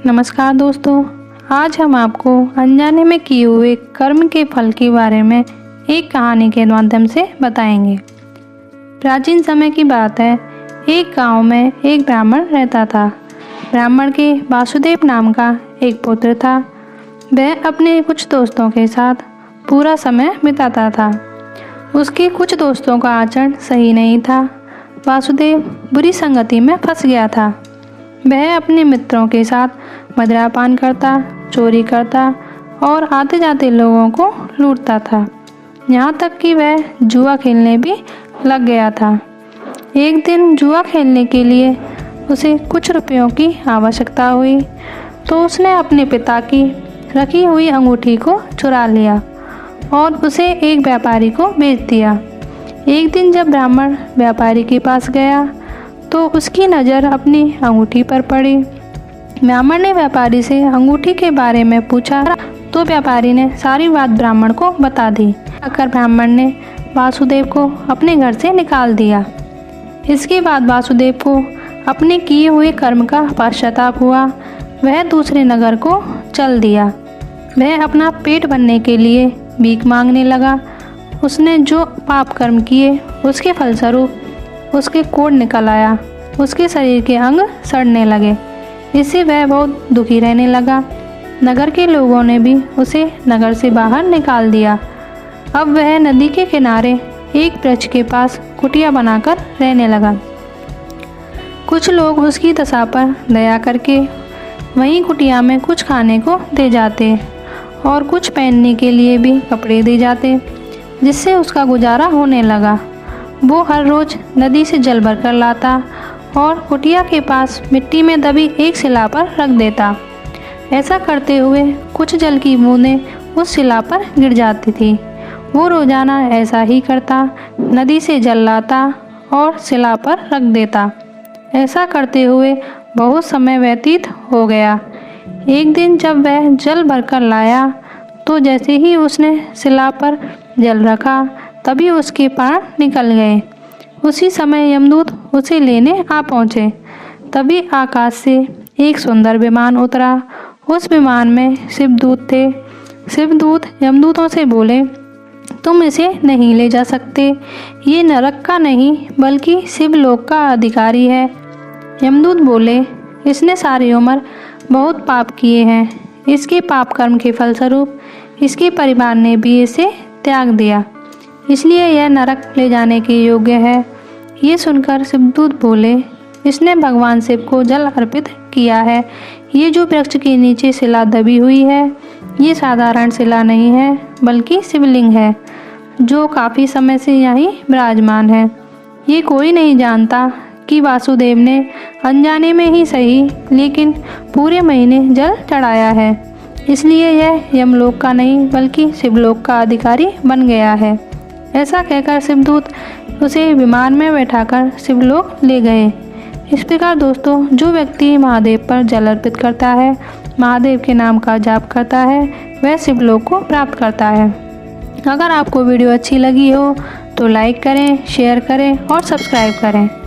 नमस्कार दोस्तों, आज हम आपको अनजाने में किए हुए कर्म के फल के बारे में एक कहानी के माध्यम से बताएंगे। प्राचीन समय की बात है, एक गांव में एक ब्राह्मण रहता था। ब्राह्मण के वासुदेव नाम का एक पुत्र था। वह अपने कुछ दोस्तों के साथ पूरा समय बिताता था। उसके कुछ दोस्तों का आचरण सही नहीं था। वासुदेव बुरी संगति में फंस गया था। वह अपने मित्रों के साथ मदिरापान करता, चोरी करता और आते जाते लोगों को लूटता था। यहाँ तक कि वह जुआ खेलने भी लग गया था। एक दिन जुआ खेलने के लिए उसे कुछ रुपयों की आवश्यकता हुई, तो उसने अपने पिता की रखी हुई अंगूठी को चुरा लिया और उसे एक व्यापारी को बेच दिया। एक दिन जब ब्राह्मण व्यापारी के पास गया तो उसकी नज़र अपनी अंगूठी पर पड़ी। ब्राह्मण ने व्यापारी से अंगूठी के बारे में पूछा तो व्यापारी ने सारी बात ब्राह्मण को बता दी। आकर ब्राह्मण ने वासुदेव को अपने घर से निकाल दिया। इसके बाद वासुदेव को अपने किए हुए कर्म का पश्चाताप हुआ। वह दूसरे नगर को चल दिया। वह अपना पेट भरने के लिए भीख मांगने लगा। उसने जो पाप कर्म किए उसके फलस्वरूप उसके कोढ़ निकल आया। उसके शरीर के अंग सड़ने लगे। इससे वह बहुत दुखी रहने लगा। नगर के लोगों ने भी उसे नगर से बाहर निकाल दिया। अब वह नदी के किनारे एक वृक्ष के पास कुटिया बनाकर रहने लगा। कुछ लोग उसकी दशा पर दया करके वहीं कुटिया में कुछ खाने को दे जाते और कुछ पहनने के लिए भी कपड़े दे जाते, जिससे उसका गुजारा होने लगा। वो हर रोज़ नदी से जल भरकर लाता और कुटिया के पास मिट्टी में दबी एक शिला पर रख देता। ऐसा करते हुए कुछ जल की बूंदें उस शिला पर गिर जाती थी। वो रोज़ाना ऐसा ही करता, नदी से जल लाता और शिला पर रख देता। ऐसा करते हुए बहुत समय व्यतीत हो गया। एक दिन जब वह जल भरकर लाया तो जैसे ही उसने शिला पर जल रखा तभी उसके प्राण निकल गए। उसी समय यमदूत उसे लेने आ पहुँचे। तभी आकाश से एक सुंदर विमान उतरा। उस विमान में शिवदूत थे। शिवदूत यमदूतों से बोले, तुम इसे नहीं ले जा सकते। ये नरक का नहीं बल्कि शिवलोक का अधिकारी है। यमदूत बोले, इसने सारी उम्र बहुत पाप किए हैं। इसके पाप कर्म के फलस्वरूप इसके परिवार ने भी इसे त्याग दिया, इसलिए यह नरक ले जाने के योग्य है। ये सुनकर शिवदूत बोले, इसने भगवान शिव को जल अर्पित किया है। ये जो वृक्ष के नीचे शिला दबी हुई है, ये साधारण शिला नहीं है बल्कि शिवलिंग है, जो काफ़ी समय से यहीं विराजमान है। ये कोई नहीं जानता कि वासुदेव ने अनजाने में ही सही लेकिन पूरे महीने जल चढ़ाया है, इसलिए यह यमलोक का नहीं बल्कि शिवलोक का अधिकारी बन गया है। ऐसा कहकर शिवदूत उसे विमान में बैठाकर शिवलोक ले गए। इस प्रकार दोस्तों, जो व्यक्ति महादेव पर जल अर्पित करता है, महादेव के नाम का जाप करता है, वह शिवलोक को प्राप्त करता है। अगर आपको वीडियो अच्छी लगी हो तो लाइक करें, शेयर करें और सब्सक्राइब करें।